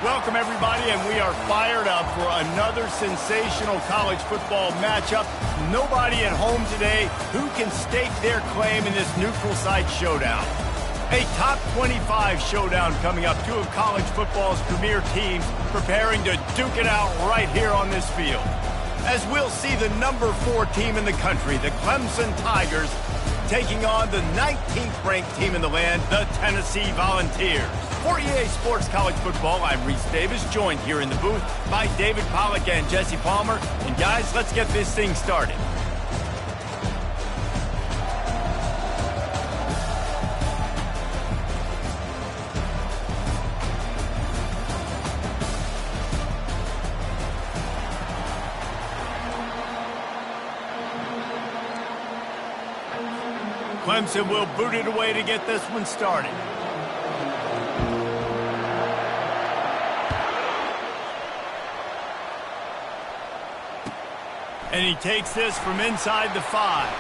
Welcome, everybody, and we are fired up for another sensational college football matchup. Nobody at home today who can stake their claim in this neutral site showdown. A top 25 showdown coming up. Two of college football's premier teams preparing to duke it out right here on this field. As we'll see the number 4 team in the country, the Clemson Tigers, taking on the 19th ranked team in the land, the Tennessee Volunteers. For EA Sports College Football, I'm Reese Davis, joined here in the booth by David Pollack and Jesse Palmer. And guys, let's get this thing started. Clemson will boot it away to get this one started. And he takes this from inside the 5.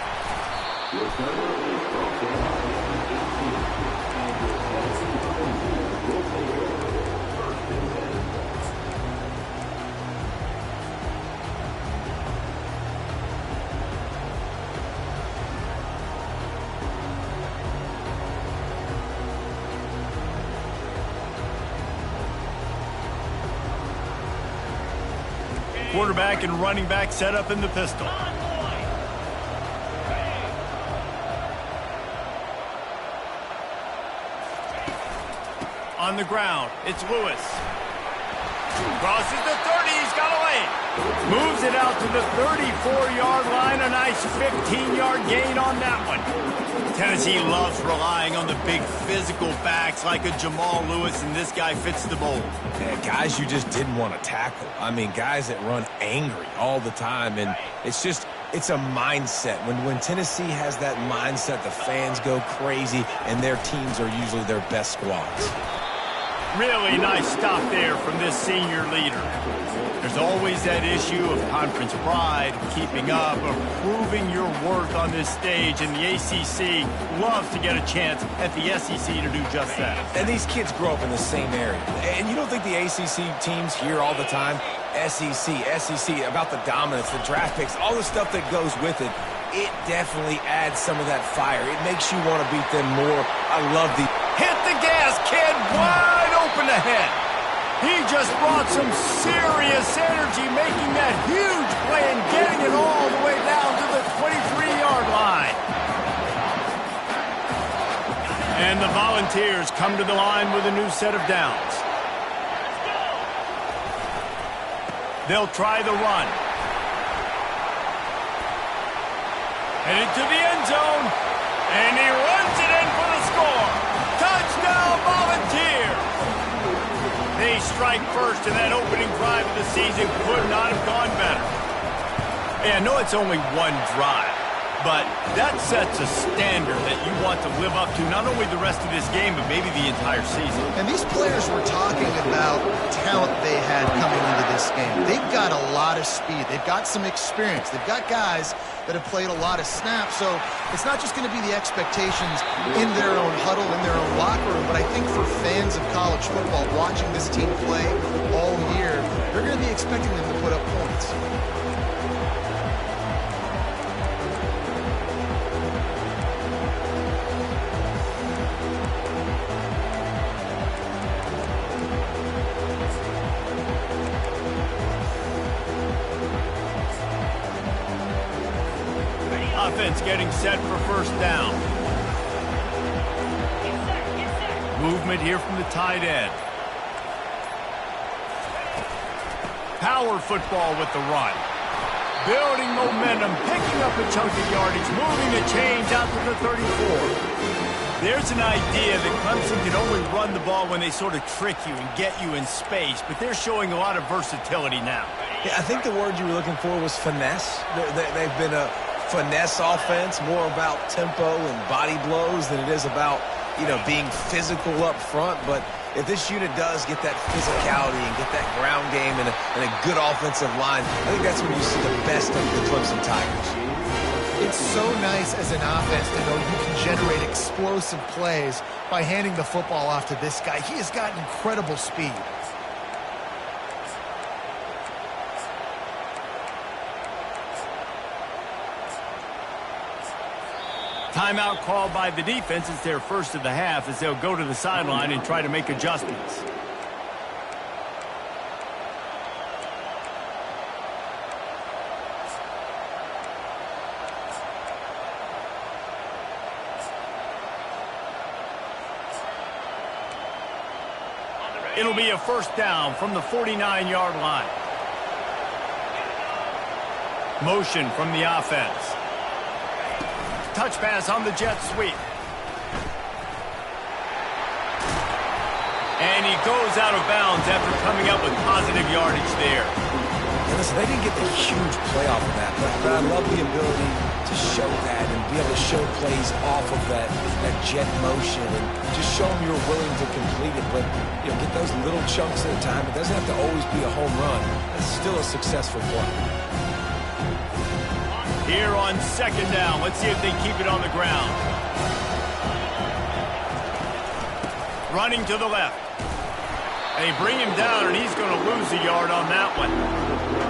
Quarterback and running back set up in the pistol. On the ground, it's Lewis. Crosses the 30, he's got a lane. Moves it out to the 34-yard line, a nice 15-yard gain on that one. Tennessee loves relying on the big physical backs like a Jamal Lewis, and this guy fits the mold. Yeah, guys you just didn't want to tackle. I mean, guys that run angry all the time, and it's a mindset. When Tennessee has that mindset, the fans go crazy, and their teams are usually their best squads. Really nice stop there from this senior leader. There's always that issue of conference pride, keeping up, of proving your worth on this stage, and the ACC loves to get a chance at the SEC to do just that. And these kids grow up in the same area. And you don't think the ACC teams hear all the time, SEC, about the dominance, the draft picks, all the stuff that goes with it. It definitely adds some of that fire. It makes you want to beat them more. I love the... Hit the gas, kid! Wide open ahead. He just brought some serious energy, making that huge play and getting it all the way down to the 23-yard line. And the Volunteers come to the line with a new set of downs. They'll try the run. Headed to the end zone, and he runs it in for the score. Touchdown, Volunteers! They strike first, and that opening drive of the season could not have gone better. Hey, I know it's only one drive, but that sets a standard that you want to live up to, not only the rest of this game, but maybe the entire season. And these players were talking about talent they had coming into this game. They've got a lot of speed. They've got some experience. They've got guys that have played a lot of snaps, so it's not just going to be the expectations in their own huddle, in their own locker room, but I think for fans of college football watching this team play all year, they're going to be expecting them to put up points. Offense getting set for first down. Movement here from the tight end. Power football with the run. Building momentum, picking up a chunk of yardage, moving the chains out to the 34. There's an idea that Clemson can only run the ball when they sort of trick you and get you in space, but they're showing a lot of versatility now. Yeah, I think the word you were looking for was finesse. They've been a finesse offense, more about tempo and body blows than it is about, being physical up front. But if this unit does get that physicality and get that ground game and a good offensive line, I think that's when you see the best of the Clemson Tigers. It's so nice as an offense to know you can generate explosive plays by handing the football off to this guy. He has got incredible speed. Timeout called by the defense. It's their first of the half as they'll go to the sideline and try to make adjustments. It'll be a first down from the 49-yard line. Motion from the offense. Touch pass on the jet sweep. And he goes out of bounds after coming up with positive yardage there. And listen, they didn't get the huge play off of that, but I love the ability to show that and be able to show plays off of that jet motion and just show them you're willing to complete it. But, you know, get those little chunks at a time. It doesn't have to always be a home run. It's still a successful play. Here on second down, let's see if they keep it on the ground. Running to the left. They bring him down, and he's going to lose a yard on that one.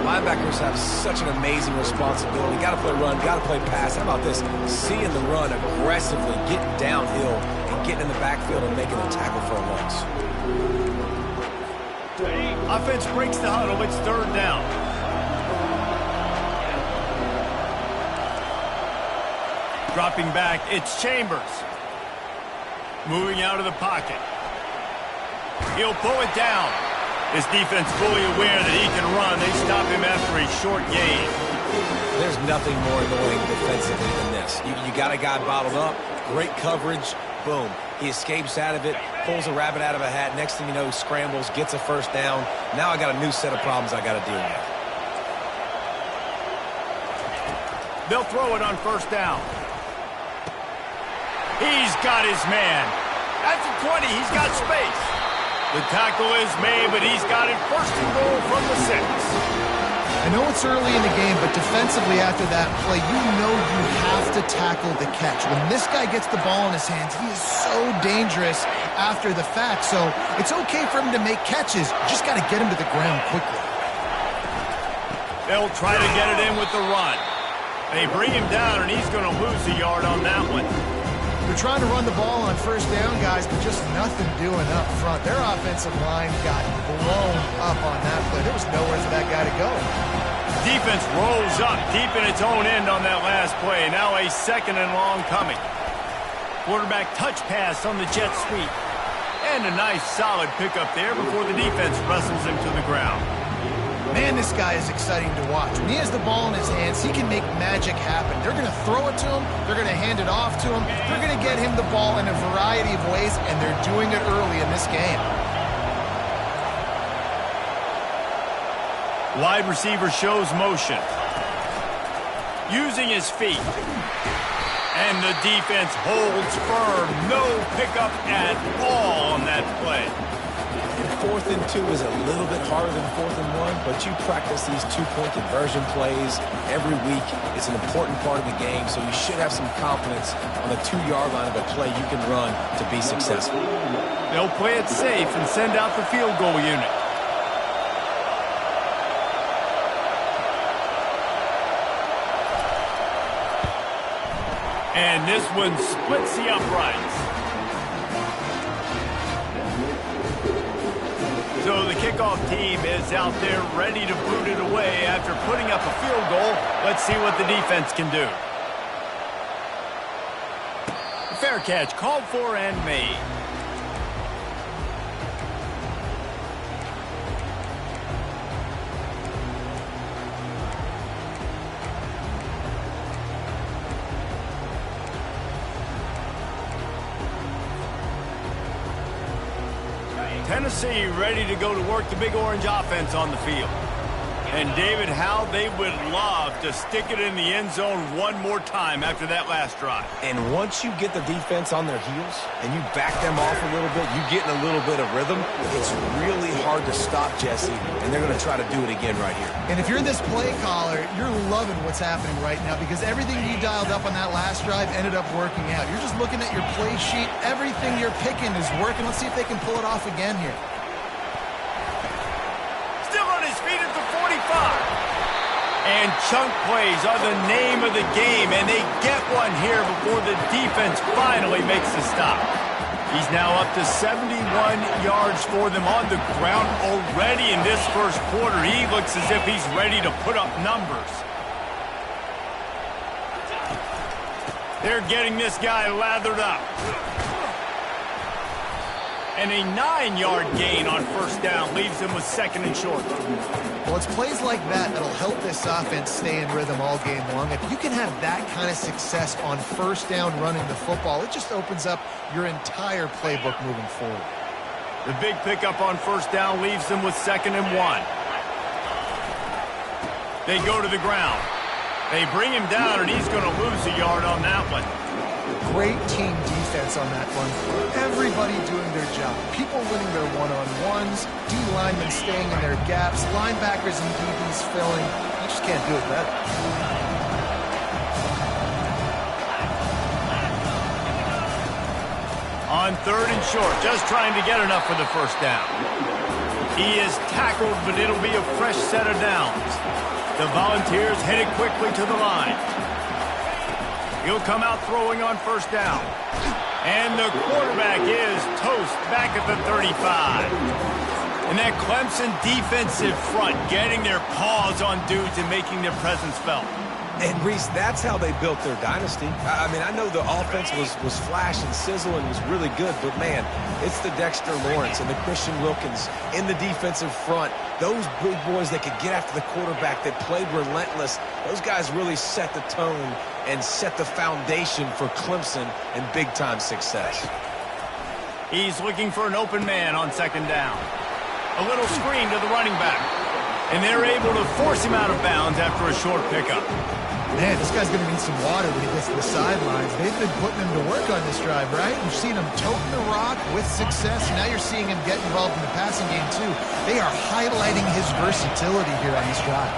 Linebackers have such an amazing responsibility. Got to play run, got to play pass. How about this? Seeing the run aggressively, getting downhill, and getting in the backfield and making a tackle for a loss. Offense breaks the huddle. It's third down. Dropping back, it's Chambers. Moving out of the pocket. He'll pull it down. This defense fully aware that he can run. They stop him after a short gain. There's nothing more annoying defensively than this. You got a guy bottled up, great coverage, boom. He escapes out of it, pulls a rabbit out of a hat. Next thing you know, he scrambles, gets a first down. Now I got a new set of problems I got to deal with. They'll throw it on first down. He's got his man. That's a 20. He's got space. The tackle is made, but he's got it first and goal from the 6. I know it's early in the game, but defensively after that play, you know you have to tackle the catch. When this guy gets the ball in his hands, he is so dangerous after the fact. So it's okay for him to make catches. You just got to get him to the ground quickly. They'll try to get it in with the run. They bring him down, and he's going to lose a yard on that one. They're trying to run the ball on first down, guys, but just nothing doing up front. Their offensive line got blown up on that play. There was nowhere for that guy to go. Defense rolls up deep in its own end on that last play. Now a second and long coming. Quarterback touch pass on the jet sweep. And a nice solid pickup there before the defense wrestles him to the ground. Man, this guy is exciting to watch. When he has the ball in his hands, he can make magic happen. They're going to throw it to him. They're going to hand it off to him. They're going to get him the ball in a variety of ways, and they're doing it early in this game. Wide receiver shows motion. Using his feet. And the defense holds firm. No pickup at all on that play. 4th and 2 is a little bit harder than 4th and 1, but you practice these two-point conversion plays every week. It's an important part of the game, so you should have some confidence on the 2-yard line of a play you can run to be successful. They'll play it safe and send out the field goal unit. And this one splits the uprights. So the kickoff team is out there ready to boot it away after putting up a field goal. Let's see what the defense can do. Fair catch called for and made. Tennessee ready to go to work the Big Orange offense on the field. And, David, how they would love to stick it in the end zone one more time after that last drive. And once you get the defense on their heels and you back them off a little bit, you get in a little bit of rhythm, it's really hard to stop Jesse, and they're going to try to do it again right here. And if you're this play caller, you're loving what's happening right now because everything you dialed up on that last drive ended up working out. You're just looking at your play sheet. Everything you're picking is working. Let's see if they can pull it off again here. Still on his feet at the 45. And chunk plays are the name of the game, and they get one here before the defense finally makes the stop. He's now up to 71 yards for them on the ground already in this first quarter. He looks as if he's ready to put up numbers. They're getting this guy lathered up. And a 9-yard gain on first down leaves him with second and short. Well, it's plays like that that'll help this offense stay in rhythm all game long. If you can have that kind of success on first down running the football, it just opens up your entire playbook moving forward. The big pickup on first down leaves them with 2nd and 1. They go to the ground. They bring him down, and he's going to lose a yard on that one. Great team defense on that one. Everybody doing their job. People winning their one-on-ones, D-linemen staying in their gaps, linebackers and DBs filling. You just can't do it better. On 3rd and short, just trying to get enough for the first down. He is tackled, but it'll be a fresh set of downs. The Volunteers headed quickly to the line. He'll come out throwing on first down. And the quarterback is toast back at the 35. And that Clemson defensive front getting their paws on dudes and making their presence felt. And, Reese, that's how they built their dynasty. I mean, I know the offense was flash and sizzle and was really good, but, man, it's the Dexter Lawrence and the Christian Wilkins in the defensive front. Those big boys that could get after the quarterback, that played relentless, those guys really set the tone and set the foundation for Clemson and big-time success. He's looking for an open man on 2nd down. A little screen to the running back. And they're able to force him out of bounds after a short pickup. Man, this guy's going to need some water when he gets to the sidelines. They've been putting him to work on this drive, right? You've seen him toting the rock with success. Now you're seeing him get involved in the passing game, too. They are highlighting his versatility here on this drive.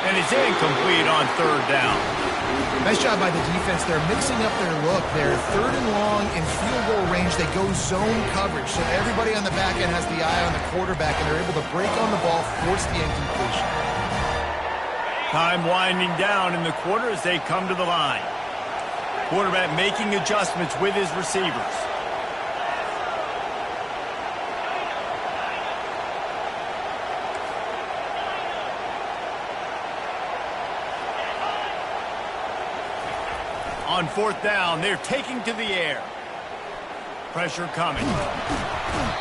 And it's incomplete on 3rd down. Nice job by the defense. They're mixing up their look. They're 3rd and long in field goal range. They go zone coverage, so everybody on the back end has the eye on the quarterback, and they're able to break on the ball, force the incompletion. Time winding down in the quarter as they come to the line. Quarterback making adjustments with his receivers. On 4th down, they're taking to the air. Pressure coming.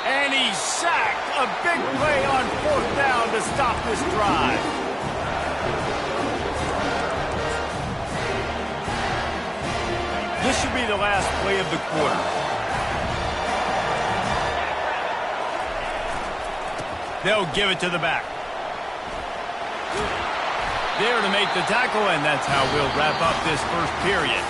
And he's sacked. A big play on 4th down to stop this drive. This should be the last play of the quarter. They'll give it to the back. There to make the tackle, and that's how we'll wrap up this first period.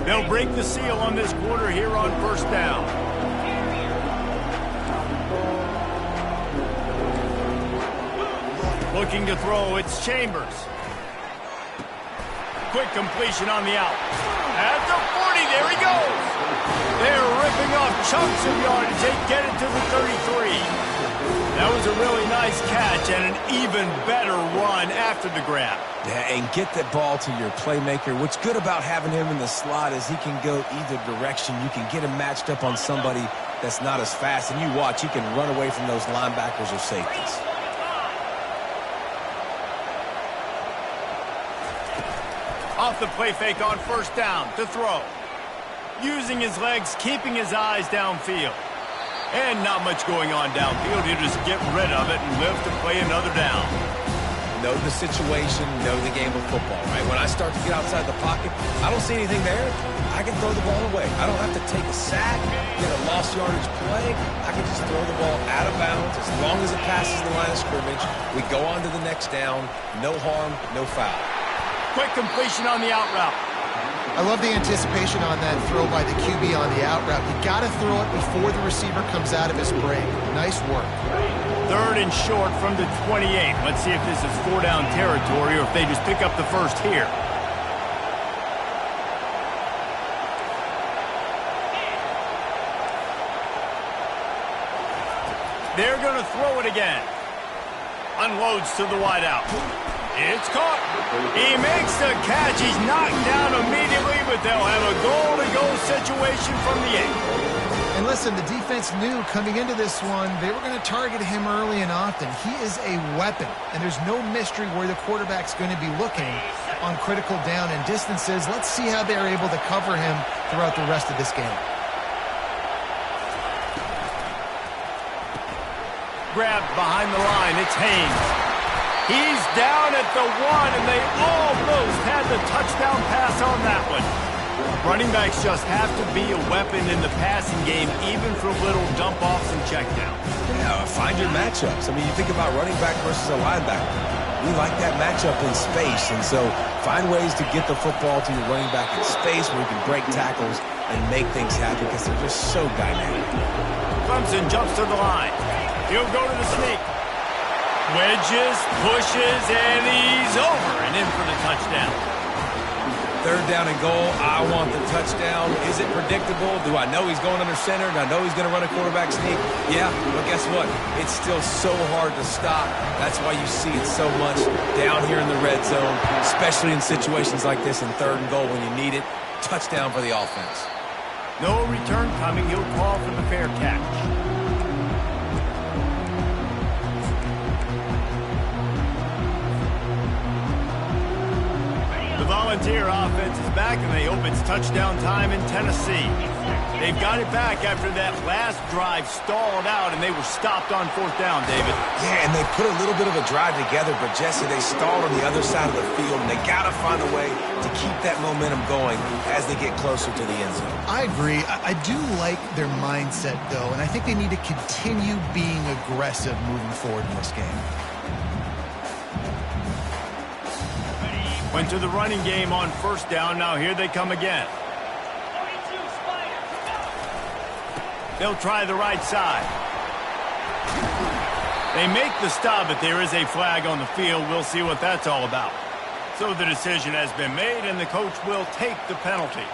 They'll break the seal on this quarter here on 1st down. Looking to throw, it's Chambers. Quick completion on the out. At the 40, there he goes. They're ripping off chunks of yardage. They get it to the 33. That was a really nice catch and an even better run after the grab. Yeah, and get that ball to your playmaker. What's good about having him in the slot is he can go either direction. You can get him matched up on somebody that's not as fast, and you watch, he can run away from those linebackers or safeties. Off the play fake on 1st down to throw. Using his legs, keeping his eyes downfield. And not much going on downfield. He'll just get rid of it and live to play another down. Know the situation, know the game of football, right? When I start to get outside the pocket, I don't see anything there. I can throw the ball away. I don't have to take a sack, get a lost yardage play. I can just throw the ball out of bounds. As long as it passes the line of scrimmage, we go on to the next down. No harm, no foul. Quick completion on the out route. I love the anticipation on that throw by the QB on the out route. You got to throw it before the receiver comes out of his break. Nice work. 3rd and short from the 28. Let's see if this is 4-down territory or if they just pick up the first here. They're going to throw it again. Unloads to the wideout. It's caught. He makes the catch. He's knocked down immediately, but they'll have a goal-to-go situation from the 8. And listen, the defense knew coming into this one, they were going to target him early and often. He is a weapon, and there's no mystery where the quarterback's going to be looking on critical down and distances. Let's see how they're able to cover him throughout the rest of this game. Grabbed behind the line. It's Haynes. He's down at the 1, and they almost had the touchdown pass on that one. Running backs just have to be a weapon in the passing game, even for little dump-offs and checkdowns. Yeah, find your matchups. I mean, you think about running back versus a linebacker. We like that matchup in space, and so find ways to get the football to your running back in space where you can break tackles and make things happen because they're just so dynamic. Clemson jumps to the line. He'll go to the sneak. Wedges, pushes, and he's over and in for the touchdown. 3rd down and goal. I want the touchdown. Is it predictable? Do I know he's going under center? Do I know he's going to run a quarterback sneak? Yeah, but guess what? It's still so hard to stop. That's why you see it so much down here in the red zone, especially in situations like this in 3rd and goal when you need it. Touchdown for the offense. No return coming. He'll call for the fair catch. The Volunteer offense is back, and they hope it's touchdown time in Tennessee. They've got it back after that last drive stalled out, and they were stopped on 4th down, David. Yeah, and they put a little bit of a drive together, but Jesse, they stalled on the other side of the field, and they got to find a way to keep that momentum going as they get closer to the end zone. I agree. I do like their mindset, though, and I think they need to continue being aggressive moving forward in this game. Went to the running game on 1st down. Now here they come again. They'll try the right side. They make the stop, but there is a flag on the field. We'll see what that's all about. So the decision has been made, and the coach will take the penalty.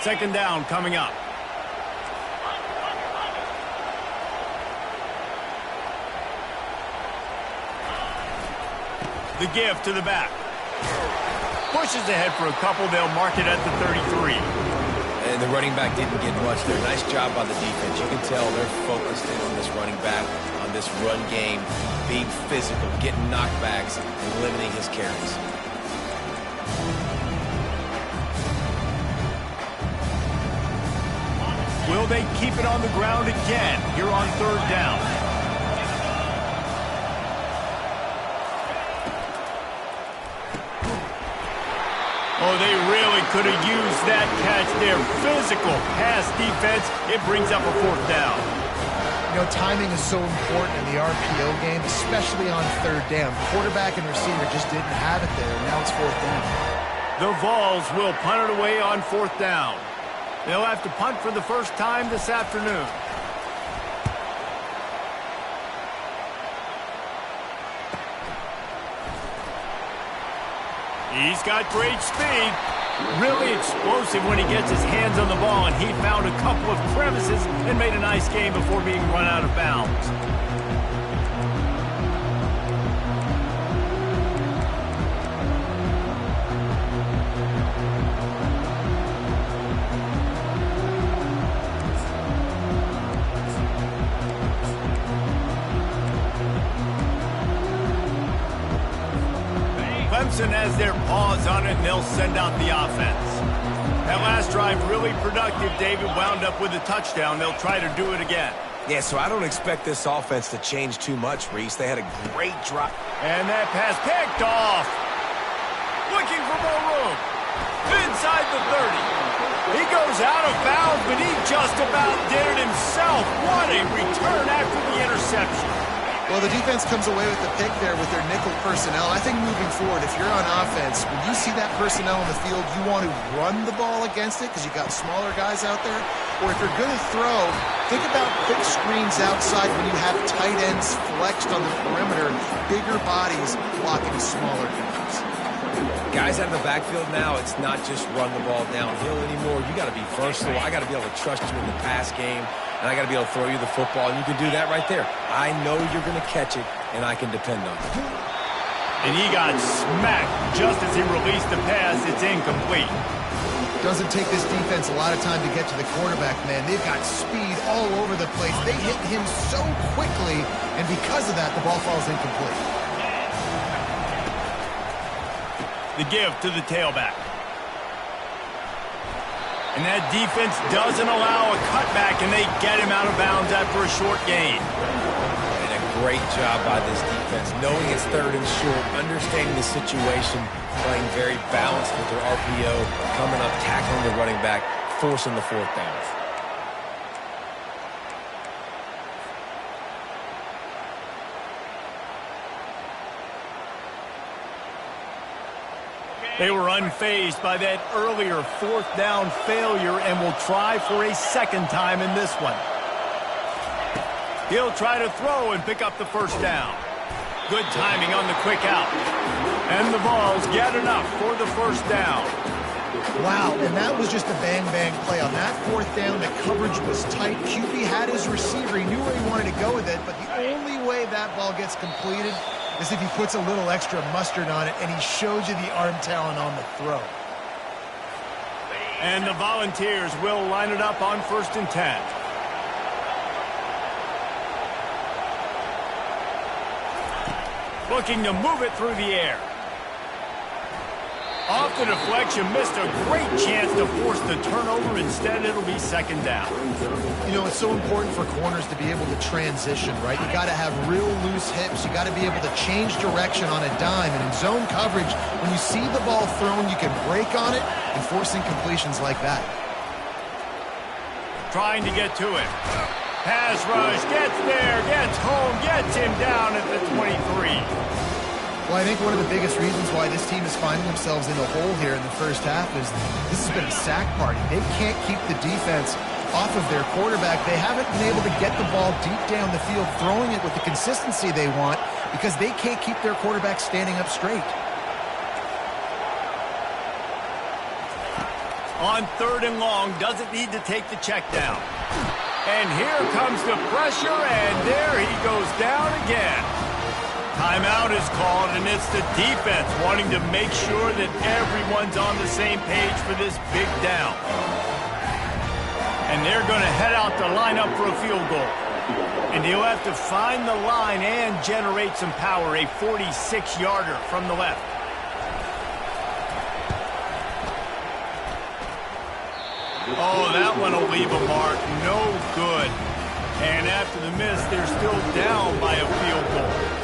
Second down coming up. The give to the back. Pushes ahead for a couple. They'll mark it at the 33. And the running back didn't get much there. Nice job by the defense. You can tell they're focused in on this running back, on this run game, being physical, getting knockbacks, and limiting his carries. Will they keep it on the ground again here on 3rd down? Oh, they really could have used that catch there. Physical pass defense. It brings up a 4th down. You know, timing is so important in the RPO game, especially on 3rd down. Quarterback and receiver just didn't have it there. Now it's 4th down. The Vols will punt it away on 4th down. They'll have to punt for the first time this afternoon. He's got great speed. Really explosive when he gets his hands on the ball, and he found a couple of crevices and made a nice game before being run out of bounds. Clemson has their paws on it, and they'll send out the offense. That last drive really productive. David wound up with a touchdown. They'll try to do it again. Yeah, so I don't expect this offense to change too much, Reese. They had a great drive. And that pass picked off. Looking for more room. Inside the 30. He goes out of bounds, but he just about did it himself. What a return after the interception. Well, the defense comes away with the pick there with their nickel personnel. I think moving forward, if you're on offense, when you see that personnel on the field, you want to run the ball against it because you've got smaller guys out there. Or if you're going to throw, think about quick screens outside when you have tight ends flexed on the perimeter, bigger bodies blocking smaller guys. Guys out of the backfield now, it's not just run the ball downhill anymore. You got to be versatile. I got to be able to trust you in the pass game, and I got to be able to throw you the football, and you can do that right there. I know you're going to catch it, and I can depend on it. And he got smacked just as he released the pass. It's incomplete. Doesn't take this defense a lot of time to get to the quarterback, man. They've got speed all over the place. They hit him so quickly, and because of that, the ball falls incomplete. The give to the tailback. And that defense doesn't allow a cutback, and they get him out of bounds after a short gain. And a great job by this defense, knowing it's third and short, understanding the situation, playing very balanced with their RPO, coming up, tackling the running back, forcing the fourth down. They were unfazed by that earlier fourth down failure and will try for a second time in this one. He'll try to throw and pick up the first down. Good timing on the quick out. And the Vols get enough for the first down. Wow, and that was just a bang-bang play. On that fourth down, the coverage was tight. QB had his receiver. He knew where he wanted to go with it, but the only way that ball gets completed is if he puts a little extra mustard on it, and he showed you the arm talent on the throw. And the Volunteers will line it up on 1st and 10. Looking to move it through the air. Off the deflection, missed a great chance to force the turnover. Instead, it'll be second down. You know, it's so important for corners to be able to transition, right? You got to have real loose hips. You got to be able to change direction on a dime. And in zone coverage, when you see the ball thrown, you can break on it and force incompletions like that. Trying to get to it. Pass rush, gets there, gets home, gets him down at the 23. Well, I think one of the biggest reasons why this team is finding themselves in a hole here in the first half is this has been a sack party. They can't keep the defense off of their quarterback. They haven't been able to get the ball deep down the field, throwing it with the consistency they want because they can't keep their quarterback standing up straight. On 3rd and long, doesn't need to take the check down. And here comes the pressure, and there he goes down again. Timeout is called, and it's the defense wanting to make sure that everyone's on the same page for this big down. And they're going to head out to line up for a field goal. And he'll have to find the line and generate some power, a 46-yarder from the left. Oh, that one will leave a mark. No good. And after the miss, they're still down by a field goal.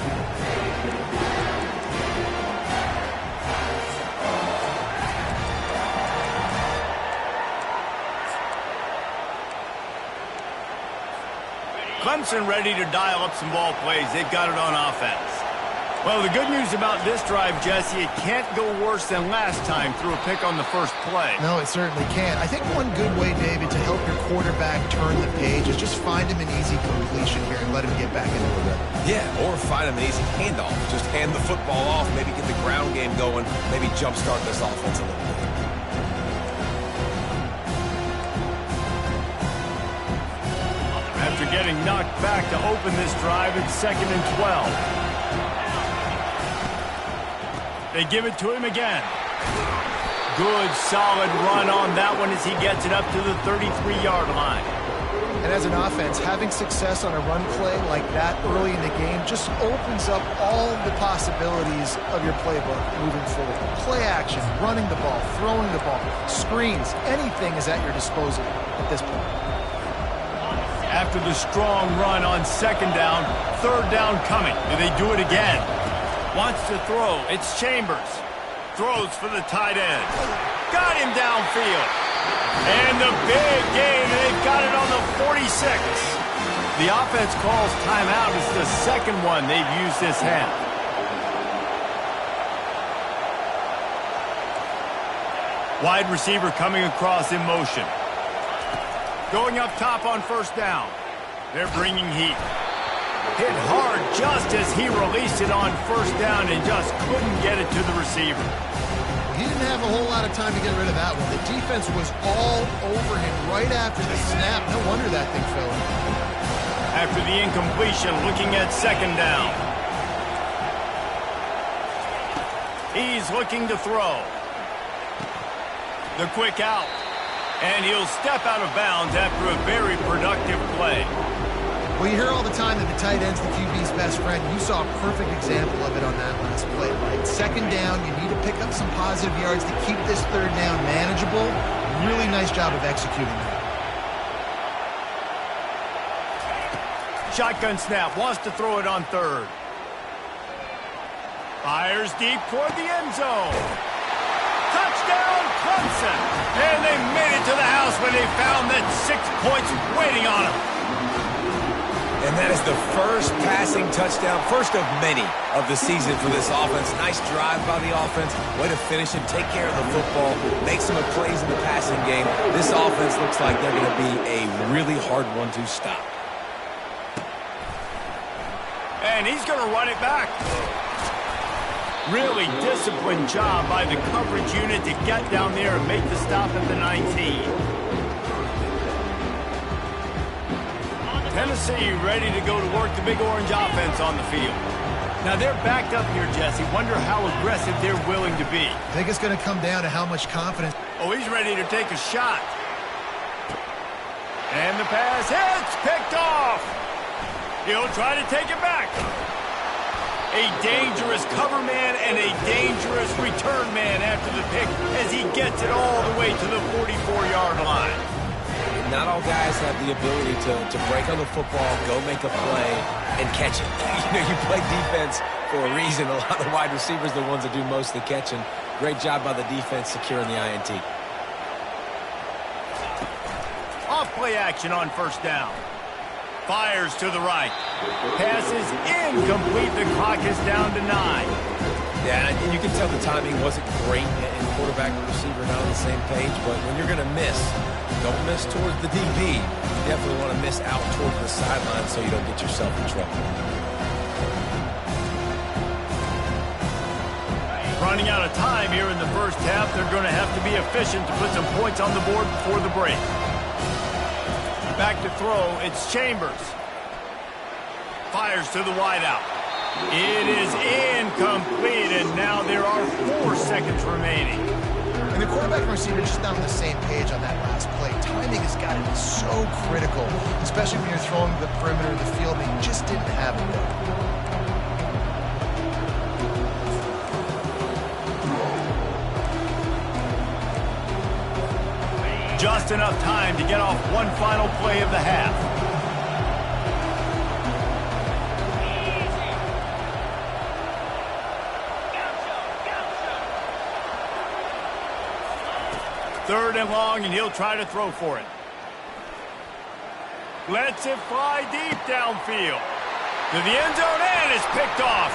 Clemson ready to dial up some ball plays. They've got it on offense. Well, the good news about this drive, Jesse, it can't go worse than last time through a pick on the first play. No, it certainly can't. I think one good way, David, to help your quarterback turn the page is just find him an easy completion here and let him get back into the rhythm. Yeah, or find him an easy handoff. Just hand the football off, maybe get the ground game going, maybe jumpstart this offense a little bit. After getting knocked back to open this drive, it's 2nd and 12. They give it to him again. Good, solid run on that one as he gets it up to the 33-yard line. And as an offense, having success on a run play like that early in the game just opens up all the possibilities of your playbook moving forward. Play action, running the ball, throwing the ball, screens, anything is at your disposal at this point. After the strong run on 2nd down, 3rd down coming. Do they do it again? Wants to throw. It's Chambers. Throws for the tight end. Got him downfield. And the big gain. They've got it on the 46. The offense calls timeout. It's the second one they've used this half. Wide receiver coming across in motion. Going up top on first down. They're bringing heat. Hit hard just as he released it on first down and just couldn't get it to the receiver. He didn't have a whole lot of time to get rid of that one. The defense was all over him right after the snap. No wonder that thing fell in. After the incompletion, looking at second down. He's looking to throw. The quick out. And he'll step out of bounds after a very productive play. Well, you hear all the time that the tight end's the QB's best friend. You saw a perfect example of it on that last play, right? Second down, you need to pick up some positive yards to keep this third down manageable. Really nice job of executing that. Shotgun snap, wants to throw it on third. Fires deep toward the end zone. Touchdown, Clemson! And they made it to the house when they found that 6 points waiting on them. And that is the first passing touchdown, first of many of the season for this offense. Nice drive by the offense. Way to finish and take care of the football. Make some plays in the passing game. This offense looks like they're going to be a really hard one to stop. And he's going to run it back. Really disciplined job by the coverage unit to get down there and make the stop at the 19. Tennessee ready to go to work the Big Orange offense on the field. Now they're backed up here, Jesse. Wonder how aggressive they're willing to be. I think it's going to come down to how much confidence. Oh, he's ready to take a shot. And the pass hits, picked off. He'll try to take it back. A dangerous cover man and a dangerous return man after the pick as he gets it all the way to the 44-yard line. Not all guys have the ability to break on the football, go make a play, and catch it. You play defense for a reason. A lot of wide receivers are the ones that do most of the catching. Great job by the defense securing the INT. Off play action on first down. Fires to the right. Pass is incomplete. The clock is down to 9. Yeah, and you can tell the timing wasn't great, and quarterback and receiver not on the same page, but when you're going to miss, don't miss towards the DB. You definitely want to miss out towards the sideline so you don't get yourself in trouble. Running out of time here in the first half. They're going to have to be efficient to put some points on the board before the break. Back to throw, it's Chambers. Fires to the wideout. It is incomplete, and now there are 4 seconds remaining. And the quarterback and receiver just not on the same page on that last play. Timing has got to be so critical, especially when you're throwing to the perimeter of the field, and you just didn't have it there. Just enough time to get off one final play of the half. Third and long, and he'll try to throw for it. Lets it fly deep downfield. To the end zone, and it's picked off.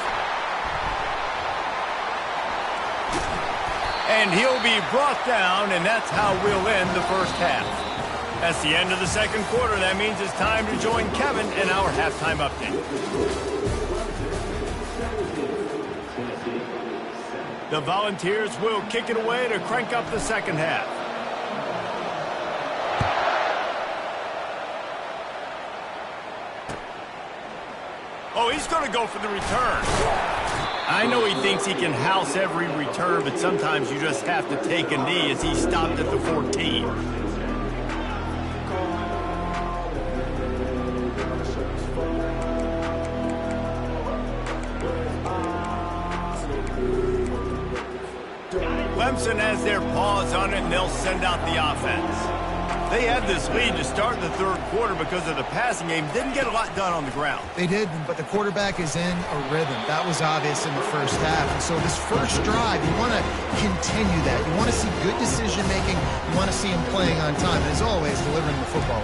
And he'll be brought down, and that's how we'll end the first half. That's the end of the second quarter. That means it's time to join Kevin in our halftime update. The Volunteers will kick it away to crank up the second half. Oh, he's going to go for the return. I know he thinks he can house every return, but sometimes you just have to take a knee as he stopped at the 14. Clemson has their paws on it, and they'll send out the offense. They had this lead to start the third quarter because of the passing game. Didn't get a lot done on the ground. They did, but the quarterback is in a rhythm. That was obvious in the first half. And so this first drive, you want to continue that. You want to see good decision-making. You want to see him playing on time. And as always, delivering the football.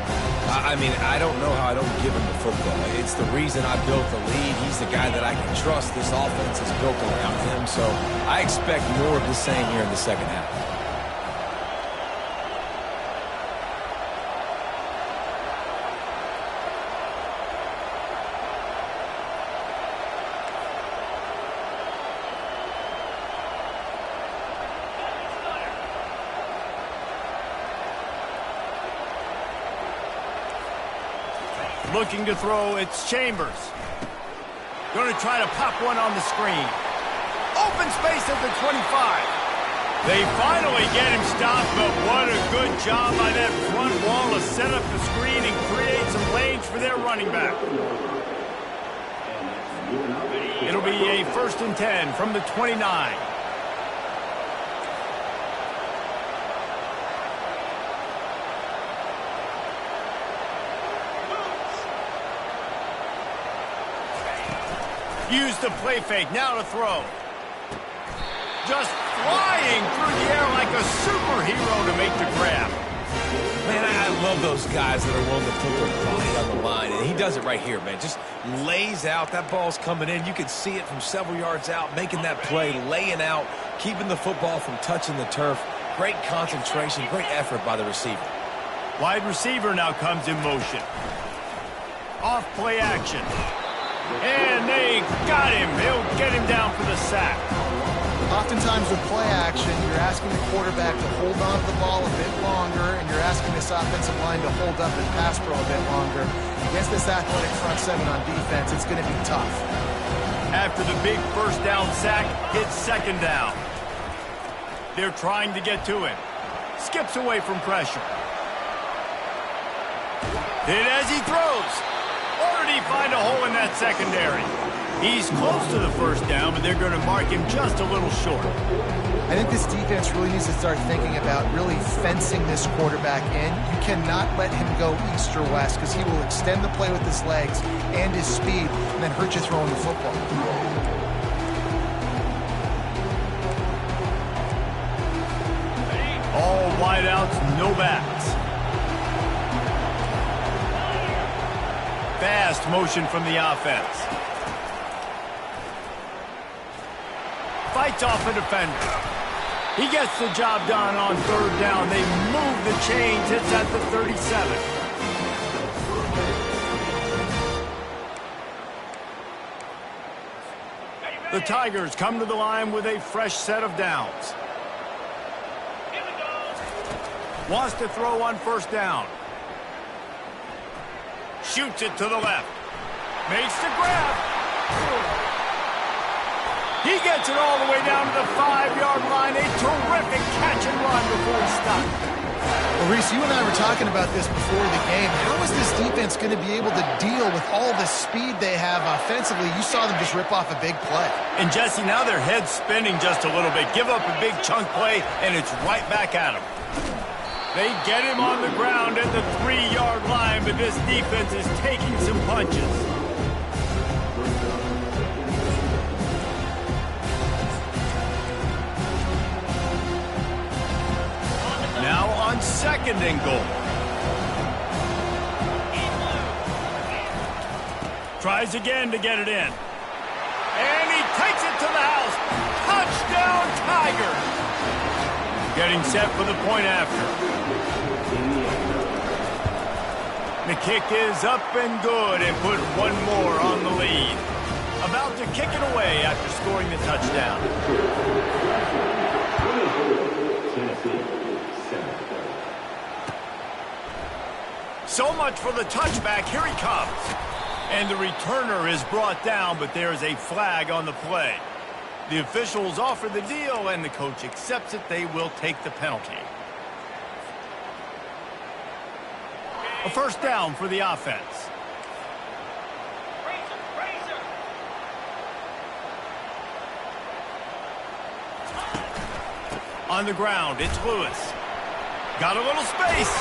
I mean, I don't know how I don't give him the football. It's the reason I built the lead. He's the guy that I can trust. This offense is built around him, so I expect more of the same here in the second half. Looking to throw, it's Chambers. Going to try to pop one on the screen. Open space at the 25. They finally get him stopped, but what a good job by that front wall to set up the screen and create some lanes for their running back. It'll be a 1st and 10 from the 29. Use the play fake, now to throw. Just flying through the air like a superhero to make the grab. Man, I love those guys that are willing to put their body on the line, and he does it right here, man. Just lays out. That ball's coming in. You can see it from several yards out, making that play, laying out, keeping the football from touching the turf. Great concentration, great effort by the receiver. Wide receiver now comes in motion. Off play action. And they got him. They'll get him down for the sack. Oftentimes with play action, you're asking the quarterback to hold on to the ball a bit longer, and you're asking this offensive line to hold up and pass pro a bit longer. Against this athletic front seven on defense, it's going to be tough. After the big 1st down sack, it's 2nd down. They're trying to get to him. Skips away from pressure. Hit as he throws. Or did he find a hole in that secondary? He's close to the 1st down, but they're going to mark him just a little short. I think this defense really needs to start thinking about really fencing this quarterback in. You cannot let him go east or west because he will extend the play with his legs and his speed and then hurt you throwing the football. All wideouts, no backs. Fast motion from the offense. Fights off a defender. He gets the job done on 3rd down. They move the chains. It's at the 37. The Tigers come to the line with a fresh set of downs. Wants to throw on 1st down. Shoots it to the left. Makes the grab. He gets it all the way down to the 5-yard line. A terrific catch and run before he stopped. Well, Reese, you and I were talking about this before the game. How is this defense going to be able to deal with all the speed they have offensively? You saw them just rip off a big play. And, Jesse, now their head's spinning just a little bit. Give up a big chunk play, and it's right back at them. They get him on the ground at the 3-yard line, but this defense is taking some punches. Now on 2nd and goal. Tries again to get it in. And he takes it to the house. Touchdown, Tigers! Getting set for the point after. The kick is up and good and put one more on the lead. About to kick it away after scoring the touchdown. So much for the touchback. Here he comes. And the returner is brought down, but there is a flag on the play. The officials offer the deal, and the coach accepts it. They will take the penalty. A 1st down for the offense. On the ground, it's Lewis. Got a little space.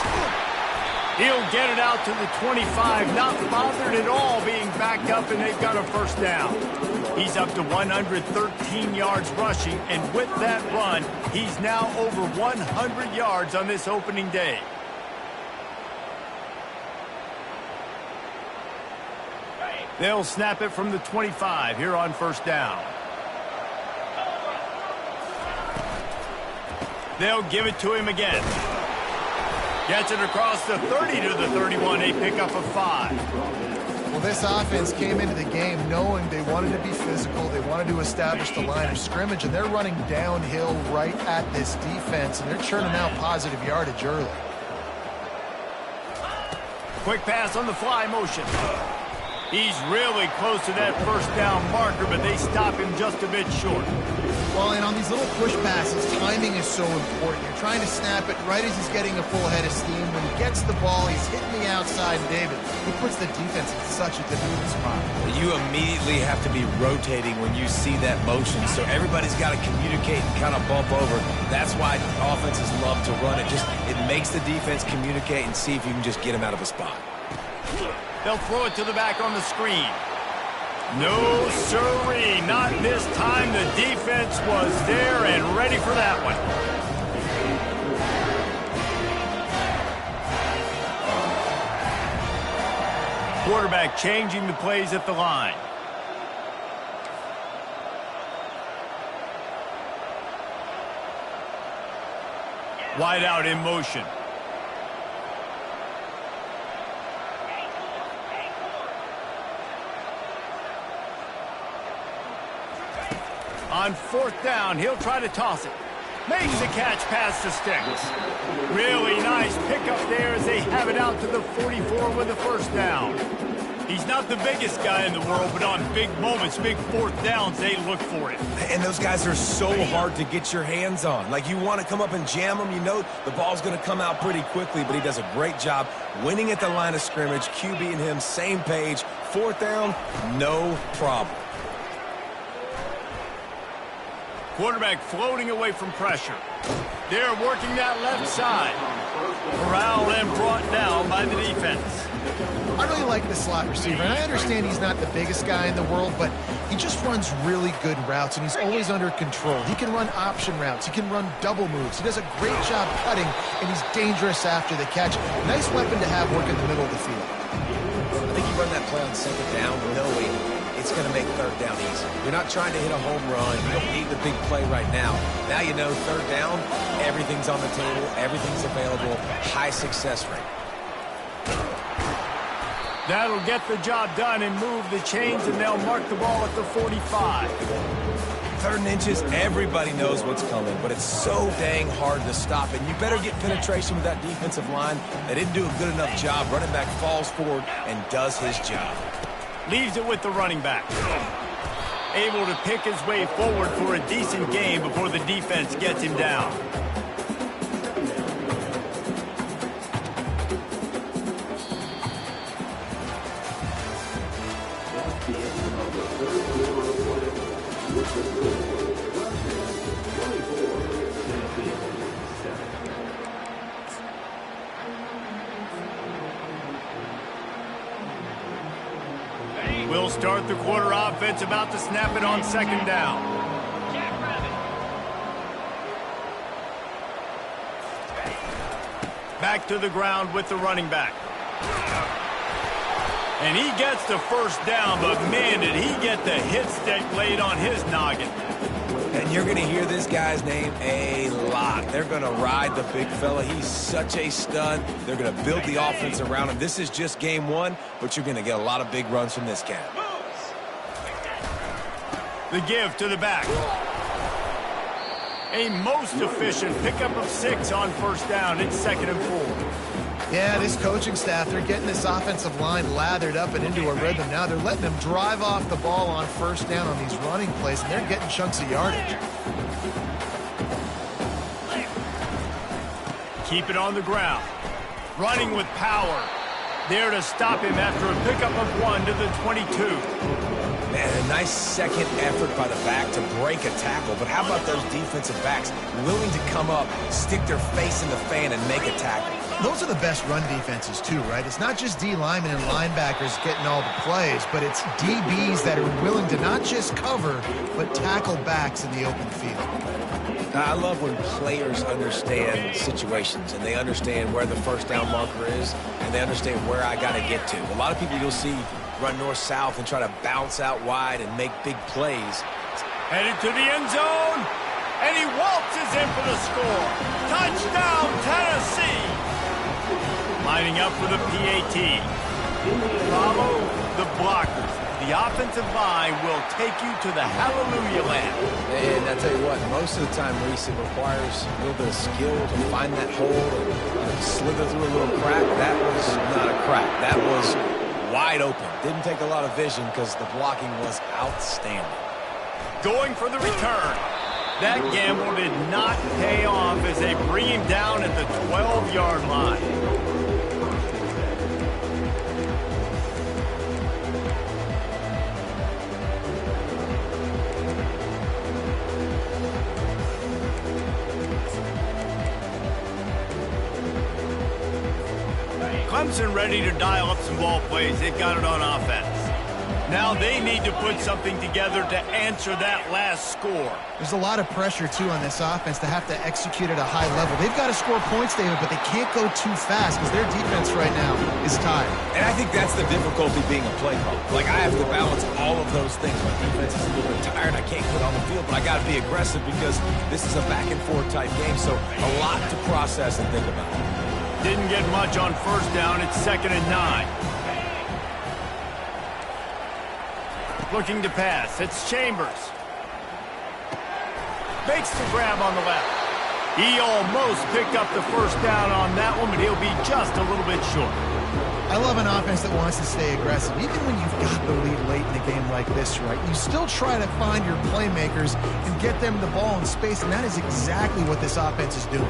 He'll get it out to the 25, not bothered at all being backed up, and they've got a 1st down. He's up to 113 yards rushing, and with that run, he's now over 100 yards on this opening day. They'll snap it from the 25 here on first down. They'll give it to him again. Gets it across the 30 to the 31, a pickup of 5. Well, this offense came into the game knowing they wanted to be physical. They wanted to establish the line of scrimmage, and they're running downhill right at this defense, and they're churning out positive yardage early. Quick pass on the fly motion. He's really close to that first down marker, but they stop him just a bit short. Well, and on these little push passes, timing is so important. You're trying to snap it right as he's getting a full head of steam. When he gets the ball, he's hitting the outside, and David, he puts the defense in such a difficult spot. You immediately have to be rotating when you see that motion, so everybody's got to communicate and kind of bump over. That's why offenses love to run it. It makes the defense communicate and see if you can just get him out of a spot. They'll throw it to the back on the screen. No, sirree, not this time. The defense was there and ready for that one. Quarterback changing the plays at the line. Wide out in motion. On fourth down, he'll try to toss it. Makes the catch past the sticks. Really nice pickup there as they have it out to the 44 with the first down. He's not the biggest guy in the world, but on big moments, big fourth downs, they look for it. And those guys are so hard to get your hands on. Like, you want to come up and jam them, you know the ball's going to come out pretty quickly, but he does a great job winning at the line of scrimmage. QB and him, same page. Fourth down, no problem. Quarterback floating away from pressure. They're working that left side. Corralled and brought down by the defense. I really like the slot receiver, and I understand he's not the biggest guy in the world, but he just runs really good routes, and he's always under control. He can run option routes. He can run double moves. He does a great job cutting, and he's dangerous after the catch. Nice weapon to have working the middle of the field. I think you run that play on second down knowing it's going to make third down easy. You're not trying to hit a home run. You don't need the big play right now. Now you know third down, everything's on the table, everything's available, high success rate. That'll get the job done and move the chains, and they'll mark the ball at the 45. Third and inches, everybody knows what's coming, but it's so dang hard to stop it. You better get penetration with that defensive line. They didn't do a good enough job. Running back falls forward and does his job. Leaves it with the running back. Able to pick his way forward for a decent game before the defense gets him down. We'll start the quarter offense, about to snap it on second down. Back to the ground with the running back. And he gets the first down, but man, did he get the hit stick laid on his noggin. And you're going to hear this guy's name a lot. They're going to ride the big fella. He's such a stud. They're going to build the offense around him. This is just game one, but you're going to get a lot of big runs from this cat. The give to the back. A most efficient pickup of 6 on first down. It's 2nd and 4. Yeah, this coaching staff, they're getting this offensive line lathered up and into a rhythm. Now they're letting them drive off the ball on first down on these running plays, and they're getting chunks of yardage. Keep it on the ground. Running with power. There to stop him after a pickup of 1 to the 22. Man, a nice second effort by the back to break a tackle. But how about those defensive backs willing to come up, stick their face in the fan, and make a tackle? Those are the best run defenses, too, right? It's not just D linemen and linebackers getting all the plays, but it's DBs that are willing to not just cover, but tackle backs in the open field. I love when players understand situations and they understand where the first down marker is and they understand where I got to get to. A lot of people you'll see run north-south and try to bounce out wide and make big plays. Headed to the end zone, and he waltzes in for the score. Touchdown, Tennessee! Lining up for the PAT. Follow the blockers. The offensive line will take you to the hallelujah land. And I tell you what, most of the time, Reese, it requires a little bit of skill to find that hole and slither through a little crack. That was not a crack. That was wide open. Didn't take a lot of vision because the blocking was outstanding. Going for the return. That gamble did not pay off as they bring him down at the 12-yard line. Clemson ready to dial up some ball plays. They've got it on offense. Now they need to put something together to answer that last score. There's a lot of pressure, too, on this offense to have to execute at a high level. They've got to score points, David, but they can't go too fast because their defense right now is tired. And I think that's the difficulty being a play caller. Like, I have to balance all of those things. My defense is a little bit tired. I can't get on the field, but I got to be aggressive because this is a back-and-forth type game, so a lot to process and think about. Didn't get much on first down. It's 2nd and 9. Looking to pass. It's Chambers. Makes the grab on the left. He almost picked up the first down on that one, but he'll be just a little bit short. I love an offense that wants to stay aggressive. Even when you've got the lead late in a game like this, right, you still try to find your playmakers and get them the ball in space, and that is exactly what this offense is doing.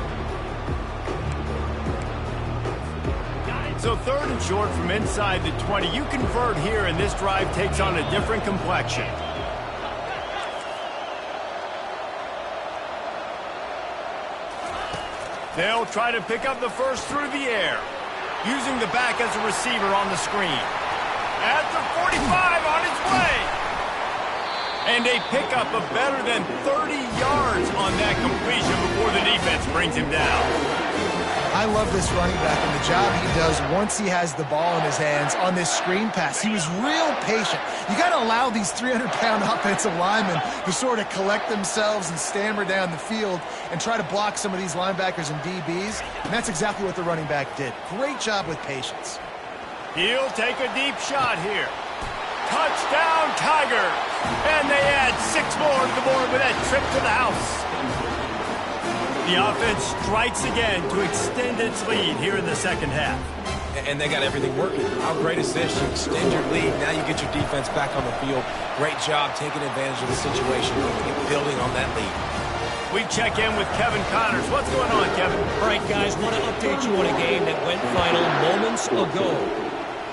So 3rd and short from inside the 20. You convert here, and this drive takes on a different complexion. They'll try to pick up the first through the air, using the back as a receiver on the screen. At the 45 on his way. And a pickup of better than 30 yards on that completion before the defense brings him down. I love this running back and the job he does once he has the ball in his hands on this screen pass. He was real patient. You got to allow these 300-pound offensive linemen to sort of collect themselves and stammer down the field and try to block some of these linebackers and DBs, and that's exactly what the running back did. Great job with patience. He'll take a deep shot here. Touchdown, Tigers! And they add 6 more to the board with that trip to the house. The offense strikes again to extend its lead here in the second half. And they got everything working. How great is this? You extend your lead. Now you get your defense back on the field. Great job taking advantage of the situation and building on that lead. We check in with Kevin Connors. What's going on, Kevin? All right, guys, want to update you on a game that went final moments ago.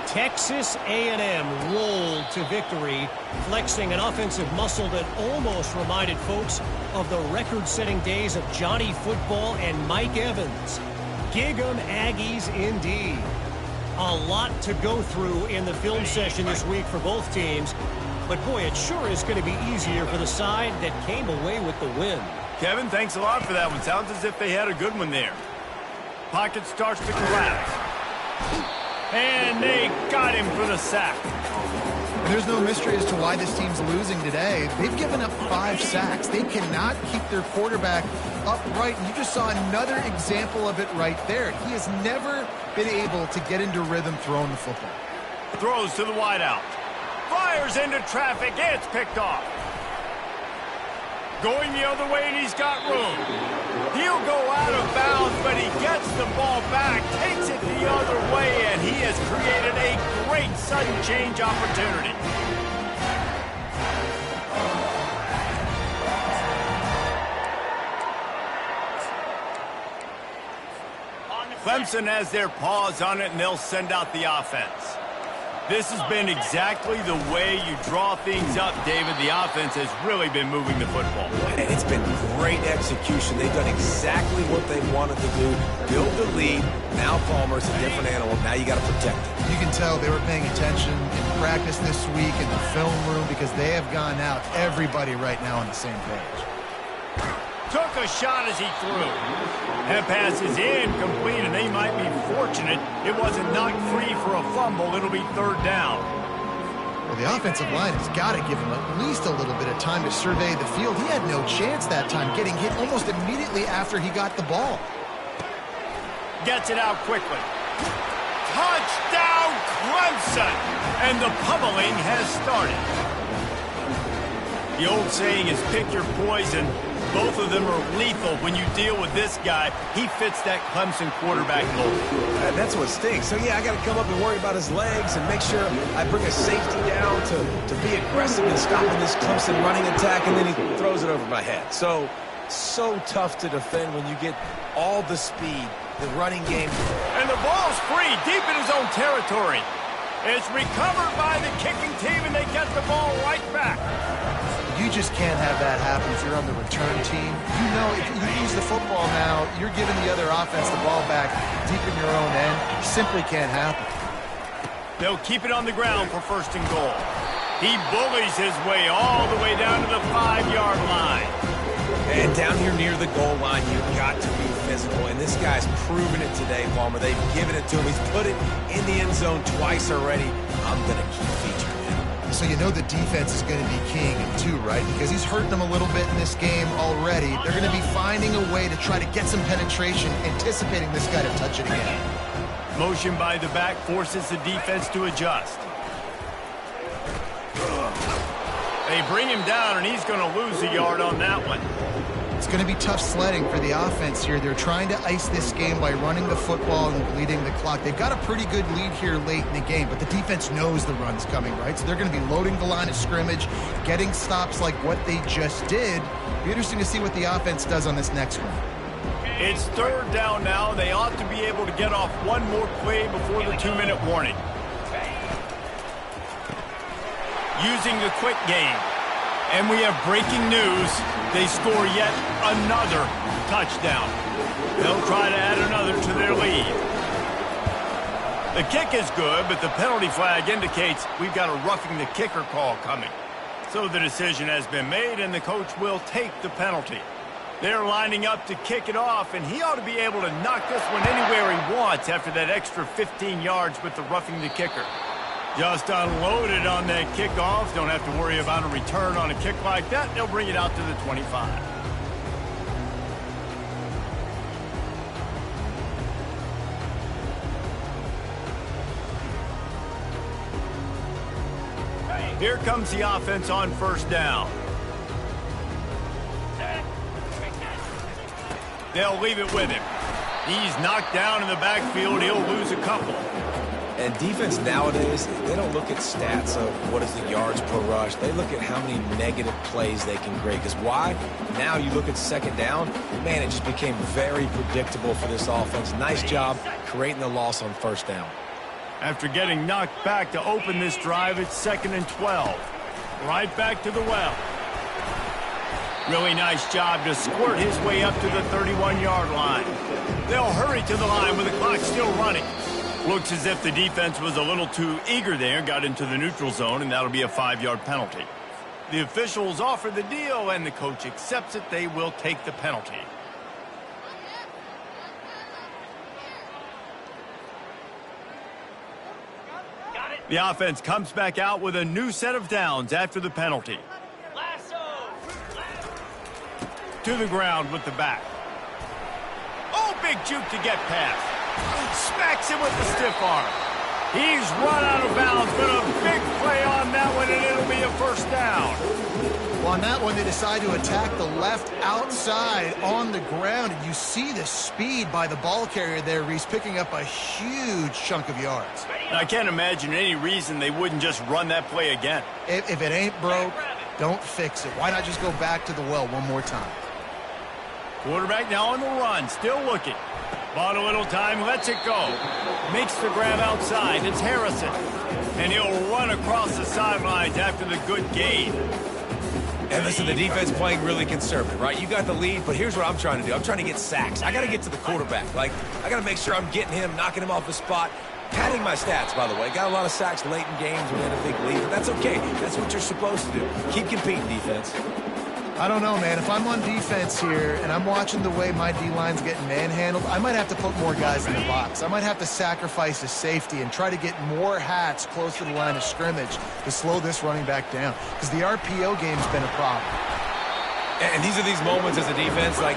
Texas A&M rolled to victory, flexing an offensive muscle that almost reminded folks of the record-setting days of Johnny Football and Mike Evans. Gig 'em Aggies indeed. A lot to go through in the film session this week for both teams, but boy, it sure is going to be easier for the side that came away with the win. Kevin, thanks a lot for that one. Sounds as if they had a good one there. Pocket starts to collapse. And they got him for the sack. And there's no mystery as to why this team's losing today. They've given up 5 sacks. They cannot keep their quarterback upright. And you just saw another example of it right there. He has never been able to get into rhythm throwing the football. Throws to the wideout. Fires into traffic. It's picked off. Going the other way, and he's got room. He'll go out of bounds, but he gets the ball back, takes it the other way, and he has created a great sudden change opportunity. Clemson has their paws on it, and they'll send out the offense. This has been exactly the way you draw things up, David. The offense has really been moving the football. And it's been great execution. They've done exactly what they wanted to do. Build the lead. Now Palmer's a different animal. Now you got to protect it. You can tell they were paying attention in practice this week in the film room because they have gone out, everybody right now on the same page. Took a shot as he threw. That pass is incomplete, and they might be fortunate it wasn't knocked free for a fumble. It'll be 3rd down. Well, the offensive line has got to give him at least a little bit of time to survey the field. He had no chance that time, getting hit almost immediately after he got the ball. Gets it out quickly. Touchdown, Clemson! And the pummeling has started. The old saying is pick your poison. Both of them are lethal when you deal with this guy. He fits that Clemson quarterback mold. That's what stinks. So, yeah, I got to come up and worry about his legs and make sure I bring a safety down to be aggressive in stopping this Clemson running attack, and then he throws it over my head. So tough to defend when you get all the speed, the running game. And the ball's free, deep in his own territory. It's recovered by the kicking team, and they get the ball right back. You just can't have that happen if you're on the return team. You know, if you lose the football now, you're giving the other offense the ball back deep in your own end. Simply can't happen. They'll keep it on the ground for first and goal. He bullies his way all the way down to the 5-yard line. And down here near the goal line, you've got to be physical. And this guy's proven it today, Palmer. They've given it to him. He's put it in the end zone twice already. I'm going to keep featuring him. So you know the defense is going to be keying him too, right? Because he's hurting them a little bit in this game already. They're going to be finding a way to try to get some penetration, anticipating this guy to touch it again. Motion by the back forces the defense to adjust. They bring him down, and he's going to lose a yard on that one. It's going to be tough sledding for the offense here. They're trying to ice this game by running the football and bleeding the clock. They've got a pretty good lead here late in the game, but the defense knows the run's coming, right? So they're going to be loading the line of scrimmage, getting stops like what they just did. Be interesting to see what the offense does on this next one. It's third down now. They ought to be able to get off one more play before the 2-minute warning. Using the quick game. And we have breaking news. They score yet another touchdown. They'll try to add another to their lead. The kick is good, but the penalty flag indicates we've got a roughing the kicker call coming. So the decision has been made, and the coach will take the penalty. They're lining up to kick it off, and he ought to be able to knock this one anywhere he wants after that extra 15 yards with the roughing the kicker. Just unloaded on that kickoff. Don't have to worry about a return on a kick like that. They'll bring it out to the 25. Here comes the offense on first down. They'll leave it with him. He's knocked down in the backfield. He'll lose a couple. And defense nowadays, they don't look at stats of what is the yards per rush. They look at how many negative plays they can create. Because why? Now you look at second down, man, it just became very predictable for this offense. Nice job creating the loss on first down. After getting knocked back to open this drive, it's 2nd and 12. Right back to the well. Really nice job to squirt his way up to the 31-yard line. They'll hurry to the line with the clock still running. Looks as if the defense was a little too eager there, got into the neutral zone, and that'll be a 5-yard penalty. The officials offer the deal, and the coach accepts it. They will take the penalty. The offense comes back out with a new set of downs after the penalty. To the ground with the back. Oh, big juke to get past. Smacks him with the stiff arm. He's run out of bounds, but a big play on that one, and it'll be a first down. Well, on that one, they decide to attack the left outside on the ground, and you see the speed by the ball carrier there, Reese, picking up a huge chunk of yards. I can't imagine any reason they wouldn't just run that play again. If it ain't broke, don't fix it. Why not just go back to the well one more time? Quarterback now on the run, still looking. Bought a little time, lets it go. Makes the grab outside. It's Harrison. And he'll run across the sidelines after the good gain. And listen, the defense playing really conservative, right? You got the lead, but here's what I'm trying to do. I'm trying to get sacks. I got to get to the quarterback. Like, I got to make sure I'm getting him, knocking him off the spot. Padding my stats, by the way. Got a lot of sacks late in games when we had a big lead, but that's okay. That's what you're supposed to do. Keep competing, defense. I don't know, man. If I'm on defense here and I'm watching the way my D-line's getting manhandled, I might have to put more guys in the box. I might have to sacrifice a safety and try to get more hats close to the line of scrimmage to slow this running back down, because the RPO game's been a problem. And these are these moments as a defense, like,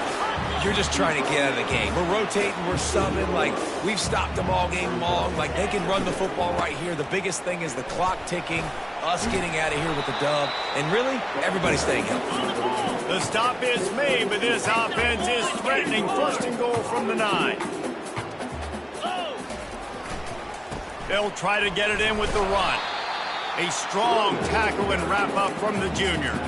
you're just trying to get out of the game. We're rotating, we're subbing, like, we've stopped them all game long. Like, they can run the football right here. The biggest thing is the clock ticking, us getting out of here with the dub, and really, everybody staying healthy. The stop is made, but this offense is threatening. First and goal from the 9. They'll try to get it in with the run. A strong tackle and wrap up from the junior.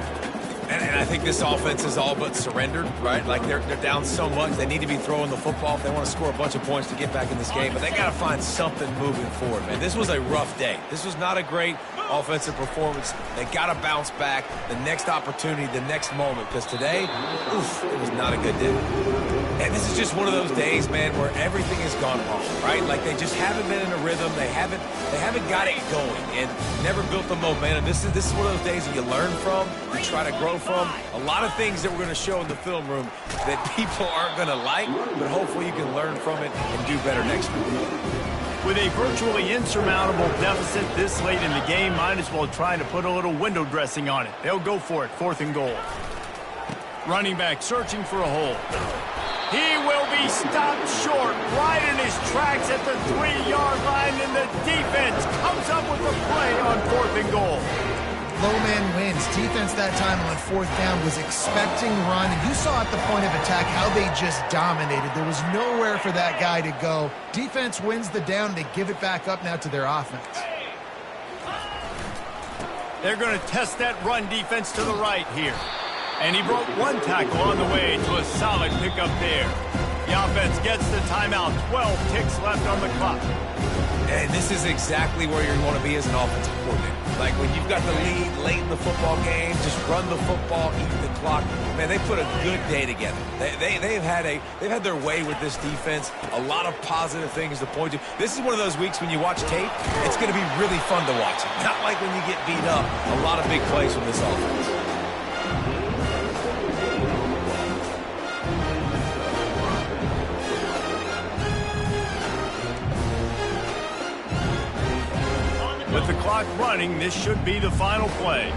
And I think this offense is all but surrendered, right? Like, they're down so much. They need to be throwing the football if they want to score a bunch of points to get back in this game. But they got to find something moving forward, man. This was a rough day. This was not a great offensive performance. They got to bounce back the next opportunity, the next moment. Because today, oof, it was not a good day. And this is just one of those days, man, where everything has gone wrong, right? Like, they just haven't been in a rhythm. They haven't got it going and never built the momentum. This is one of those days that you learn from, you try to grow from. A lot of things that we're going to show in the film room that people aren't going to like, but hopefully you can learn from it and do better next week. With a virtually insurmountable deficit this late in the game, might as well try to put a little window dressing on it. They'll go for it, 4th and goal. Running back searching for a hole. He will be stopped short, right in his tracks at the 3-yard line, and the defense comes up with a play on 4th and goal. Low man wins. Defense that time on 4th down was expecting run, and you saw at the point of attack how they just dominated. There was nowhere for that guy to go. Defense wins the down. They give it back up now to their offense. They're going to test that run defense to the right here. And he broke one tackle on the way to a solid pickup there. The offense gets the timeout. 12 ticks left on the clock. And this is exactly where you want to be as an offensive coordinator. Like, when you've got the lead late in the football game, just run the football, eat the clock. Man, they put a good day together. They've had their way with this defense. A lot of positive things to point to. This is one of those weeks when you watch tape, it's going to be really fun to watch. Not like when you get beat up. A lot of big plays from this offense. With the clock running, this should be the final play.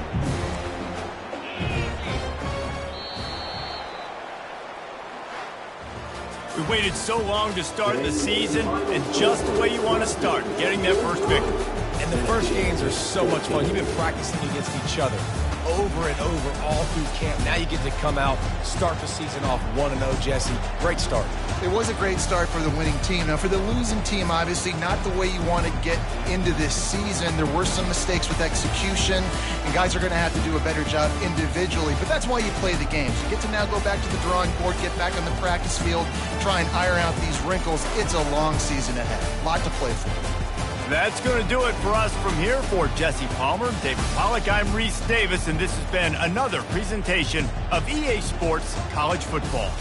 We waited so long to start the season, and just the way you want to start, getting that first victory. And the first games are so much fun. You've been practicing against each other over and over all through camp. Now you get to come out, start the season off 1-0, Jesse. Great start. It was a great start for the winning team. Now, for the losing team, obviously not the way you want to get into this season. There were some mistakes with execution, and guys are going to have to do a better job individually. But that's why you play the games. You get to now go back to the drawing board, get back on the practice field, try and iron out these wrinkles. It's a long season ahead. A lot to play for. That's going to do it for us from here. For Jesse Palmer, David Pollack, I'm Reese Davis, and this has been another presentation of EA Sports College Football.